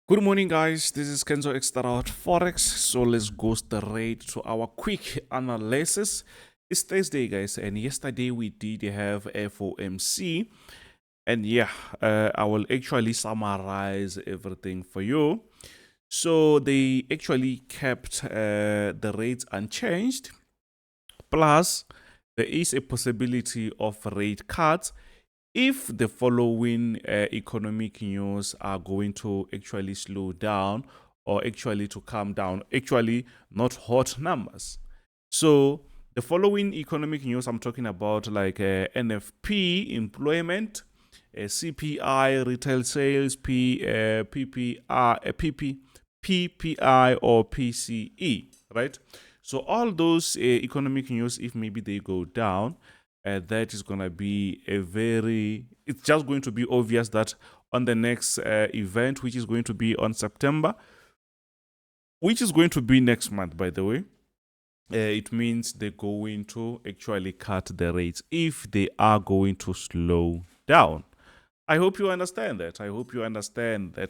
Good morning, guys. This is Kenzo Xtrahot Forex. So let's go straight to our quick analysis. It's Thursday, guys, and yesterday we did have FOMC, and I will actually summarize everything for you. So they actually kept the rates unchanged. Plus, there is a possibility of rate cuts if the following economic news are going to actually slow down or actually to come down, actually not hot numbers. So the following economic news I'm talking about, like NFP, employment, CPI, retail sales, PPI or PCE, right? So all those economic news, if maybe they go down, that is going to be it's just going to be obvious that on the next event, which is going to be on September, which is going to be next month, by the way, it means they're going to actually cut the rates if they are going to slow down. I hope you understand that.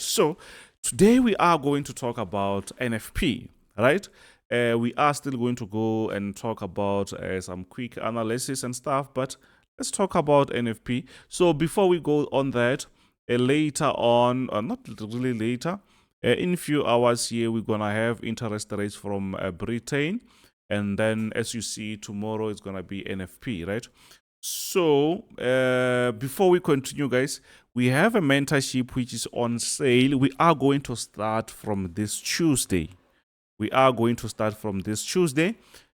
So today we are going to talk about NFP, right? We are still going to go and talk about some quick analysis and stuff, but let's talk about NFP. So before we go on that, later on, not really later, in a few hours here, we're going to have interest rates from Britain. And then, as you see, tomorrow is going to be NFP, right? So before we continue, guys, we have a mentorship which is on sale. We are going to start from this Tuesday.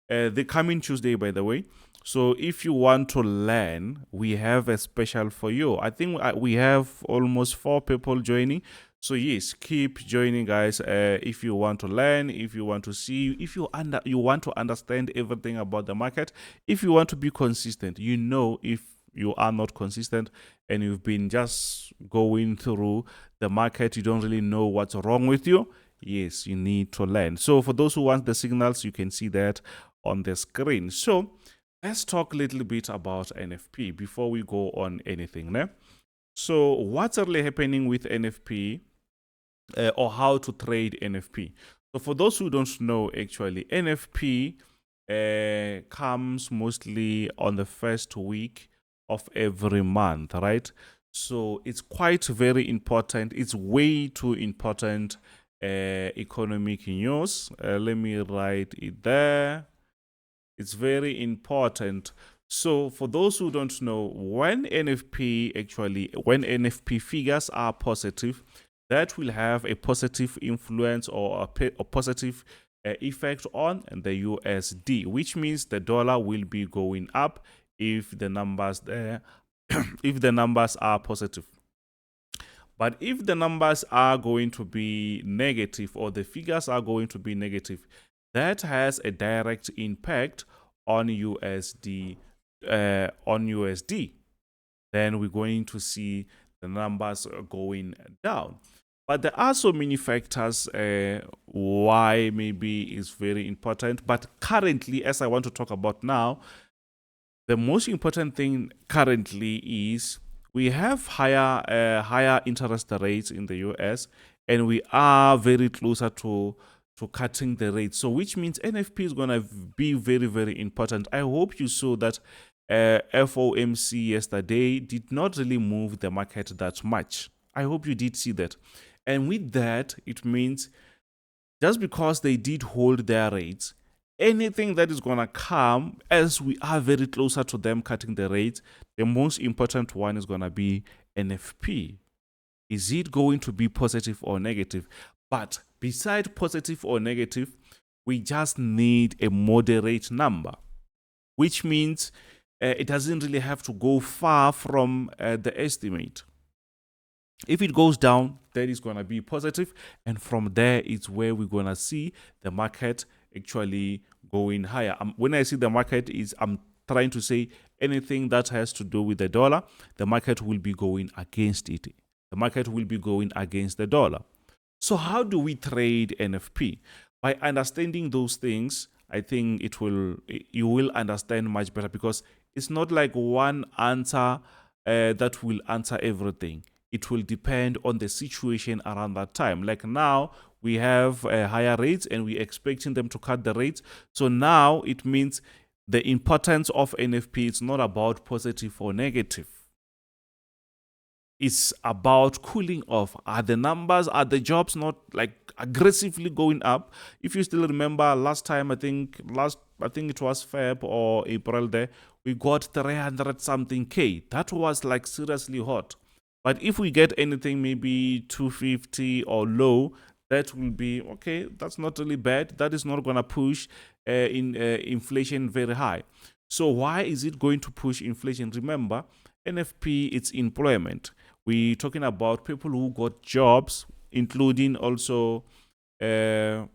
The coming Tuesday, by the way. So if you want to learn, we have a special for you. I think we have almost 4 people joining. So yes, keep joining, guys. If you want to learn, if you want to see, if you want to understand everything about the market, if you want to be consistent, if you are not consistent and you've been just going through the market, you don't really know what's wrong with you. Yes, you need to learn. So for those who want the signals, you can see that on the screen. So let's talk a little bit about NFP before we go on anything. Né? So what's really happening with NFP or how to trade NFP? So for those who don't know, actually, NFP comes mostly on the first week of every month, right? So it's quite very important. It's way too important economic news. Let me write it there. It's very important. So for those who don't know, when NFP figures are positive, that will have a positive influence or a positive effect on the USD, which means the dollar will be going up if the numbers there if the numbers are positive. But if the numbers are going to be negative or the figures are going to be negative, that has a direct impact on USD. Then we're going to see the numbers going down. But there are so many factors why maybe it's very important. But currently, as I want to talk about now, the most important thing currently is we have higher interest rates in the US, and we are very closer to cutting the rates. So which means NFP is going to be very, very important. I hope you saw that FOMC yesterday did not really move the market that much. I hope you did see that. And with that, it means just because they did hold their rates, anything that is going to come as we are very closer to them cutting the rates, the most important one is going to be NFP. Is it going to be positive or negative? But beside positive or negative, we just need a moderate number, which means it doesn't really have to go far from the estimate. If it goes down, that is going to be positive, and from there it's where we're going to see the market actually going higher. When I see the market, I'm trying to say anything that has to do with the dollar, the market will be going against it. The market will be going against the dollar. So how do we trade NFP? By understanding those things, I think you will understand much better, because it's not like one answer that will answer everything. it will depend on the situation around that time. Like now, we have higher rates and we're expecting them to cut the rates. So now it means the importance of NFP is not about positive or negative. It's about cooling off. Are the numbers, are the jobs not like aggressively going up? If you still remember last time, I think it was Feb or April there, we got 300 something K. That was like seriously hot. But if we get anything maybe 250 or low, that will be okay. That's not really bad. That is not going to push inflation very high. So why is it going to push inflation? Remember, NFP, it's employment. We're talking about people who got jobs, including also, you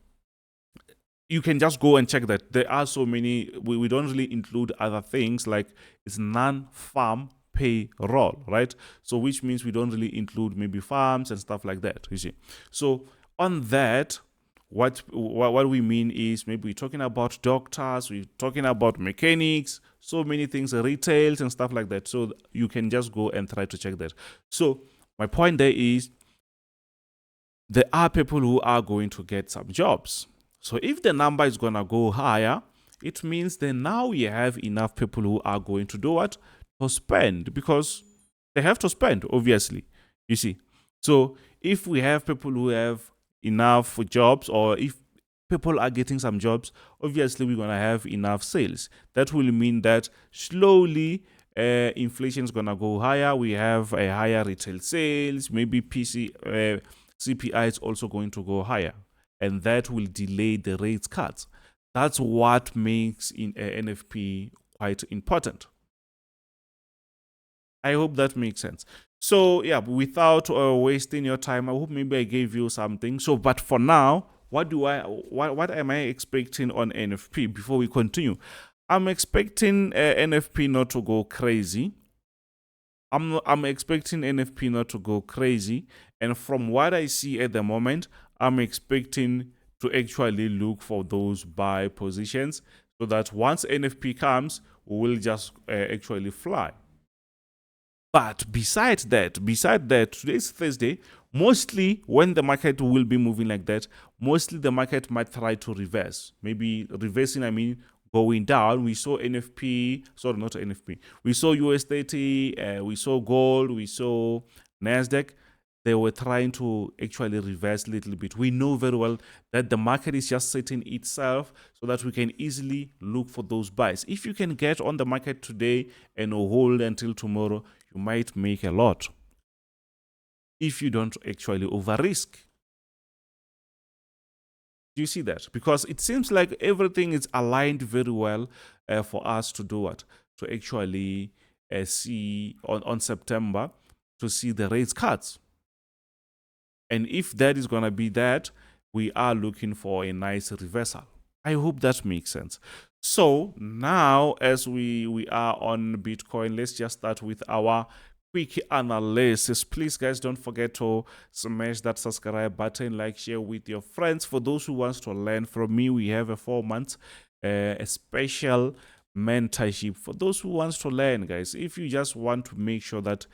can just go and check that. There are so many, we don't really include other things like it's non-farm payroll, right? So which means we don't really include maybe farms and stuff like that, you see. So on that, what we mean is maybe we're talking about doctors, we're talking about mechanics, so many things, retails and stuff like that. So you can just go and try to check that. So my point there is there are people who are going to get some jobs. So if the number is going to go higher, it means then now we have enough people who are going to do what? To spend, because they have to spend, obviously, you see. So if we have people who have enough jobs, or if people are getting some jobs, obviously we're going to have enough sales. That will mean that slowly inflation is going to go higher. We have a higher retail sales, maybe CPI is also going to go higher, and that will delay the rates cuts. That's what makes NFP quite important. I hope that makes sense. So yeah, without wasting your time, I hope maybe I gave you something. So, but for now, what am I expecting on NFP before we continue? I'm expecting NFP not to go crazy. I'm expecting NFP not to go crazy, and from what I see at the moment, I'm expecting to actually look for those buy positions, so that once NFP comes, we will just actually fly. But besides that, today's Thursday, mostly when the market will be moving like that, mostly the market might try to reverse. Maybe reversing, I mean, going down. We saw NFP, sorry, not NFP. We saw US30, we saw gold, we saw Nasdaq. They were trying to actually reverse a little bit. We know very well that the market is just setting itself so that we can easily look for those buys. If you can get on the market today and hold until tomorrow, you might make a lot if you don't actually over risk. Do you see that? Because it seems like everything is aligned very well for us to do what? To actually see on September, to see the rates cuts. And if that is going to be that, we are looking for a nice reversal. I hope that makes sense. So now, as we are on Bitcoin, let's just start with our quick analysis. Please, guys, don't forget to smash that subscribe button, like, share with your friends. For those who wants to learn from me, we have a 4-month a special mentorship for those who wants to learn, guys. If you just want to make sure that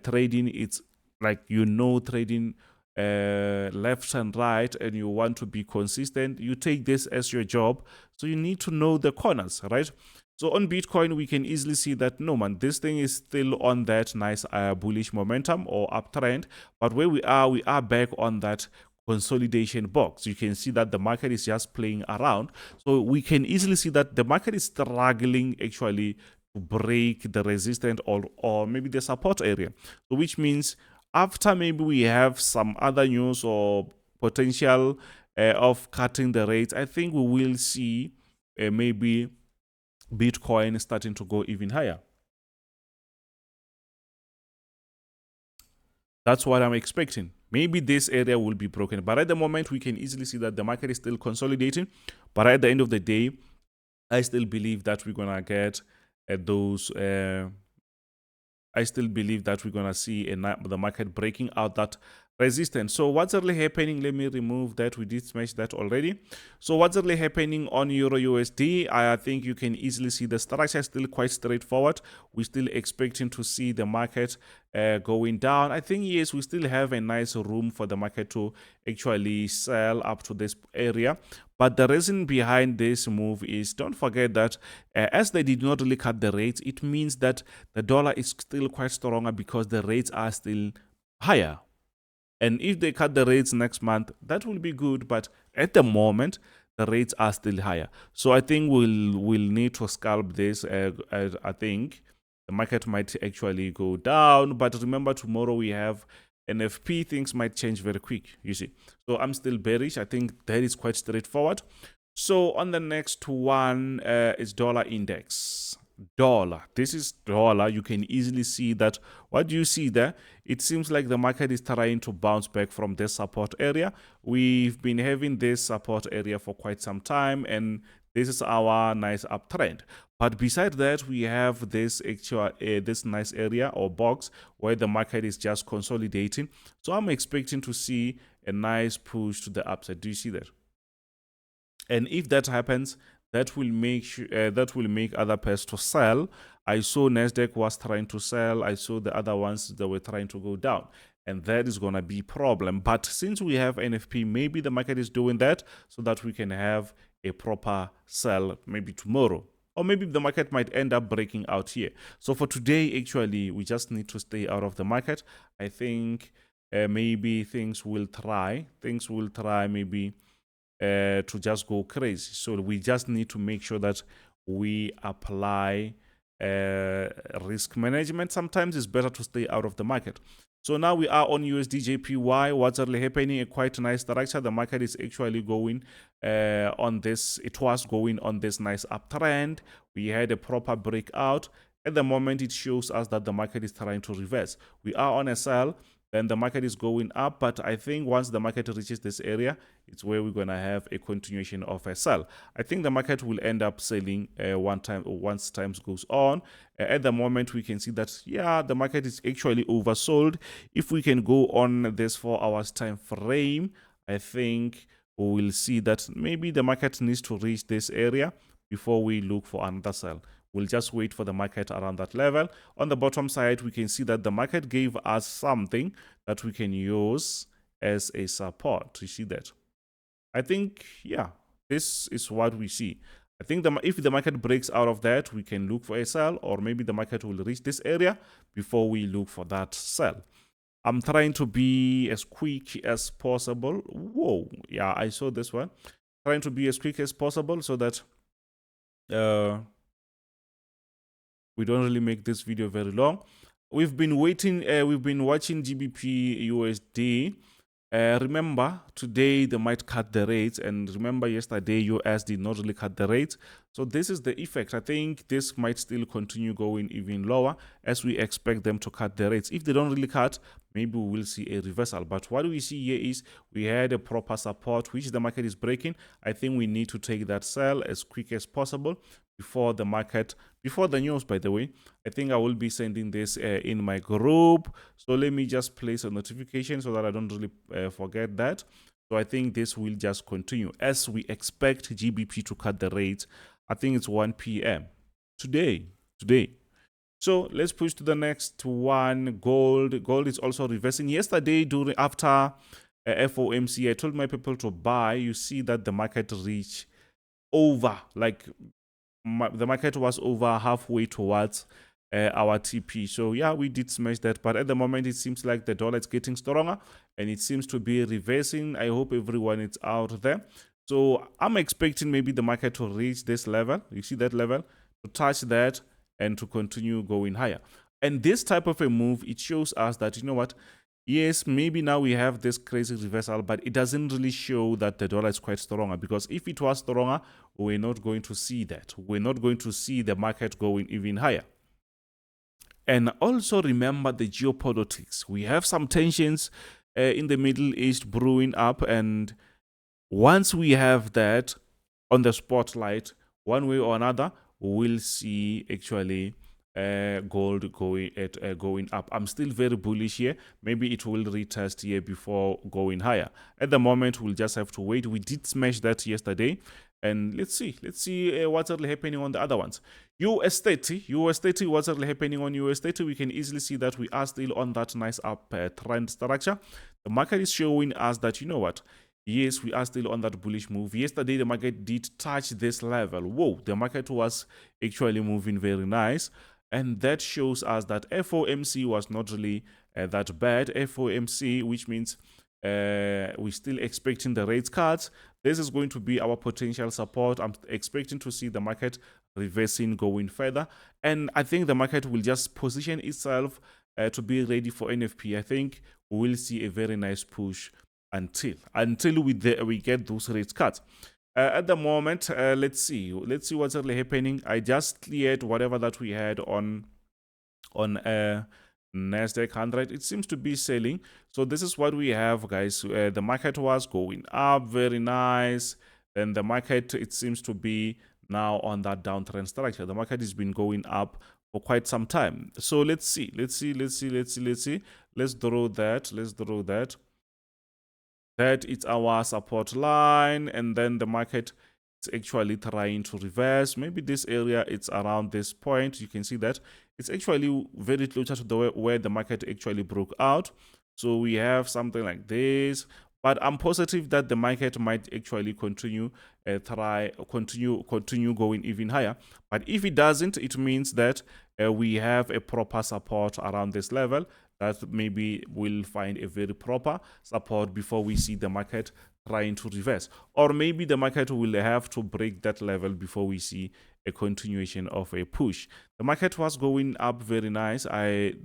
trading, it's like, trading left and right, and you want to be consistent, you take this as your job. So you need to know the corners, right? So on Bitcoin, we can easily see that, no man, this thing is still on that nice bullish momentum or uptrend. But where we are back on that consolidation box. You can see that the market is just playing around. So we can easily see that the market is struggling actually to break the resistance or maybe the support area. So which means after maybe we have some other news or potential of cutting the rates, I think we will see maybe Bitcoin starting to go even higher. That's what I'm expecting. Maybe this area will be broken. But at the moment, we can easily see that the market is still consolidating. But at the end of the day, I still believe that we're going to get those... I still believe that we're going to see the market breaking out that resistance. So what's really happening? Let me remove that. We did smash that already. So what's really happening on Euro USD? I think you can easily see the structure is still quite straightforward. We're still expecting to see the market going down. I think, yes, we still have a nice room for the market to actually sell up to this area. But the reason behind this move is, don't forget that as they did not really cut the rates, it means that the dollar is still quite stronger because the rates are still higher. And if they cut the rates next month, that will be good. But at the moment, the rates are still higher. So I think we'll need to scalp this. I think the market might actually go down. But remember, tomorrow we have NFP. Things might change very quick, you see. So I'm still bearish. I think that is quite straightforward. So on the next one is dollar index. Dollar. This is dollar. You can easily see that. What do you see there? It seems like the market is trying to bounce back from this support area. We've been having this support area for quite some time, and this is our nice uptrend. But besides that, we have this actual this nice area or box where the market is just consolidating. So I'm expecting to see a nice push to the upside. Do you see that? And if that happens, that will make other pairs to sell. I saw Nasdaq was trying to sell. I saw the other ones that were trying to go down, and that is gonna be a problem. But since we have NFP, maybe the market is doing that so that we can have a proper sell maybe tomorrow, or maybe the market might end up breaking out here. So for today, actually, we just need to stay out of the market. I think maybe things will try maybe to just go crazy. So we just need to make sure that we apply risk management. Sometimes it's better to stay out of the market. So now we are on USD/JPY. What's really happening? A quite nice structure. The market is actually going on this. It was going on this nice uptrend. We had a proper breakout. At the moment, it shows us that the market is trying to reverse. We are on a sell. Then the market is going up, but I think once the market reaches this area, it's where we're going to have a continuation of a sell. I think the market will end up selling once times goes on. At the moment, we can see that, yeah, the market is actually oversold. If we can go on this 4 hours time frame, I think we will see that maybe the market needs to reach this area before we look for another sell. We'll just wait for the market around that level. On the bottom side, we can see that the market gave us something that we can use as a support. You see that? I think, yeah, this is what we see. I think if the market breaks out of that, we can look for a sell, or maybe the market will reach this area before we look for that sell. I'm trying to be as quick as possible. Whoa, yeah, I saw this one. Trying to be as quick as possible so that we don't really make this video very long. We've been watching GBPUSD. Remember, today they might cut the rates, and remember yesterday US did not really cut the rates. So this is the effect. I think this might still continue going even lower as we expect them to cut the rates. If they don't really cut, maybe we will see a reversal. But what we see here is we had a proper support which the market is breaking. I think we need to take that sell as quick as possible before the market, before the news, by the way. I think I will be sending this in my group. So let me just place a notification so that I don't really forget that. So I think this will just continue as we expect GBP to cut the rates. I think it's 1 p.m. today. So let's push to the next one. Gold is also reversing. Yesterday, after FOMC, I told my people to buy. You see that the market reached over, like the market was over halfway towards our TP. So yeah, we did smash that, but at the moment it seems like the dollar is getting stronger and it seems to be reversing. I hope everyone is out there. So I'm expecting maybe the market to reach this level. You see that level, to touch that and to continue going higher. And this type of a move, it shows us that, you know what, yes, maybe now we have this crazy reversal, but it doesn't really show that the dollar is quite stronger, because if it was stronger, we're not going to see that. We're not going to see the market going even higher. And also remember the geopolitics. We have some tensions in the Middle East brewing up, and once we have that on the spotlight, one way or another, we'll see actually gold going up. I'm still very bullish here. Maybe it will retest here before going higher. At the moment, we'll just have to wait. We did smash that yesterday, and let's see what's really happening on the other ones. US30, what's really happening on US30? We can easily see that we are still on that nice up trend structure. The market is showing us that, you know what, yes, we are still on that bullish move. Yesterday, the market did touch this level. Whoa, the market was actually moving very nice. And that shows us that FOMC was not really that bad. FOMC, which means we're still expecting the rate cuts. This is going to be our potential support. I'm expecting to see the market reversing, going further. And I think the market will just position itself to be ready for NFP. I think we will see a very nice push until we get those rate cuts. At the moment, let's see what's really happening. I just cleared whatever that we had on Nasdaq 100. It seems to be selling. So this is what we have, guys. The market was going up, very nice. Then the market, it seems to be now on that downtrend structure. The market has been going up for quite some time. So let's see. Let's draw that. That is our support line, and then the market is actually trying to reverse. Maybe this area, it's around this point. You can see that it's actually very closer to the where the market actually broke out. So we have something like this, but I'm positive that the market might actually continue going even higher. But if it doesn't, it means that we have a proper support around this level. That maybe we'll find a very proper support before we see the market trying to reverse. Or maybe the market will have to break that level before we see a continuation of a push. The market was going up very nice.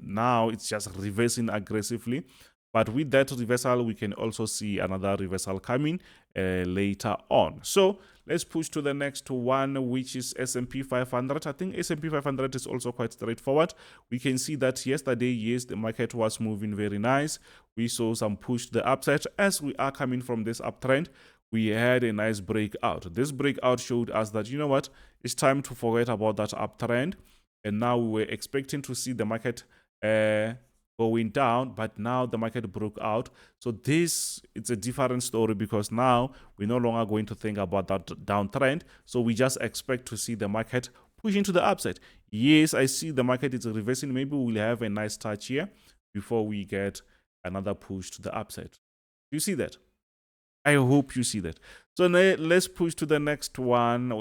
Now it's just reversing aggressively. But with that reversal, we can also see another reversal coming later on. So let's push to the next one, which is S&P 500. I think S&P 500 is also quite straightforward. We can see that yesterday, yes, the market was moving very nice. We saw some push to the upside. As we are coming from this uptrend, we had a nice breakout. This breakout showed us that, you know what, it's time to forget about that uptrend. And now we were expecting to see the market going down, but now the market broke out. So it's a different story, because now we're no longer going to think about that downtrend. So we just expect to see the market pushing to the upside. Yes, I see the market is reversing. Maybe we'll have a nice touch here before we get another push to the upside. You see that? I hope you see that. So now let's push to the next one.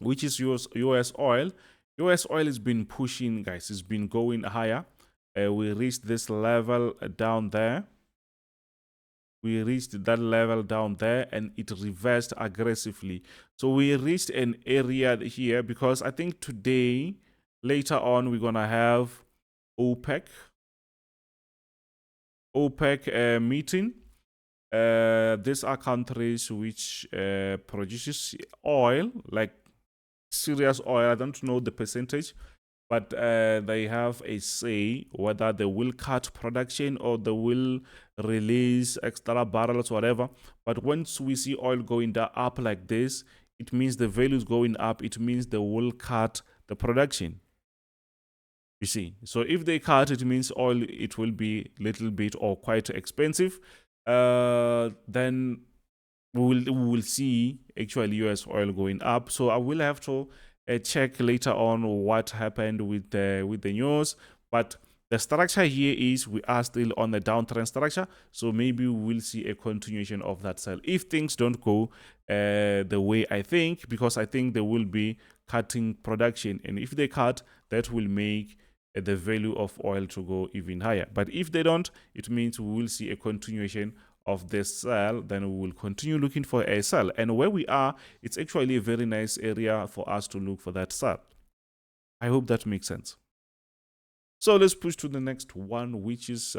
Which is US oil. US oil has been pushing, guys. It's been going higher. We reached this level down there. We reached that level down there, and it reversed aggressively. So we reached an area here, because I think today, later on, we're going to have OPEC meeting. These are countries which produces oil, like serious oil. I don't know the percentage, but they have a say whether they will cut production or they will release extra barrels, whatever. But once we see oil going up like this, it means the value is going up. It means they will cut the production. You see, so if they cut, it means oil, it will be little bit or quite expensive. Then we will see actually US oil going up. So I will have to check later on what happened with the news. But the structure here is we are still on the downtrend structure. So maybe we will see a continuation of that sell if things don't go the way I think, because I think they will be cutting production. And if they cut, that will make the value of oil to go even higher. But if they don't, it means we will see a continuation of this sell. Then we will continue looking for a sell, and where we are, it's actually a very nice area for us to look for that sell. I hope that makes sense. So let's push to the next one, which is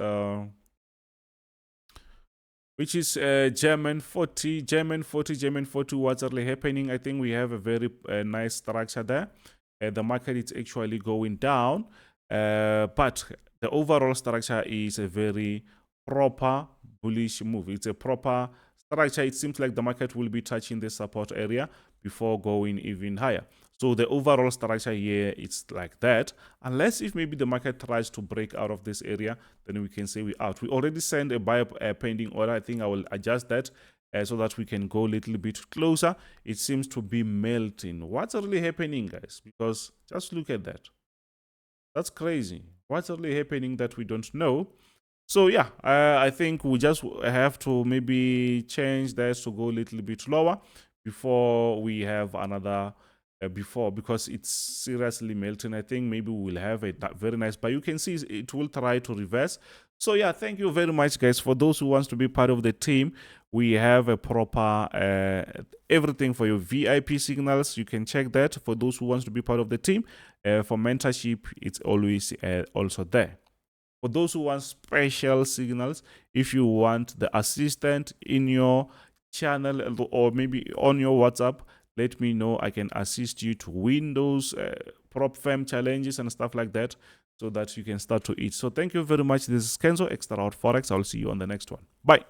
German 40. What's really happening? I think we have a very nice structure there. The market is actually going down, but the overall structure is a very proper bullish move. It's a proper structure. It seems like the market will be touching the support area before going even higher. So the overall structure here, it's like that. Unless if maybe the market tries to break out of this area, then we can say we're out. We already sent a buyer pending order. I think I will adjust that so that we can go a little bit closer. It seems to be melting. What's really happening, guys? Because just look at that. That's crazy. What's really happening that we don't know? So yeah, I think we just have to maybe change that to go a little bit lower before we have another because it's seriously melting. I think maybe we'll have a very nice, but you can see it will try to reverse. So yeah, thank you very much, guys. For those who wants to be part of the team, we have a proper everything for your VIP signals. You can check that. For those who wants to be part of the team, for mentorship, it's always also there. For those who want special signals, if you want the assistant in your channel or maybe on your WhatsApp, let me know. I can assist you to win those prop firm challenges and stuff like that so that you can start to eat. So thank you very much. This is Kenzo, Xtrahot Forex. I'll see you on the next one. Bye.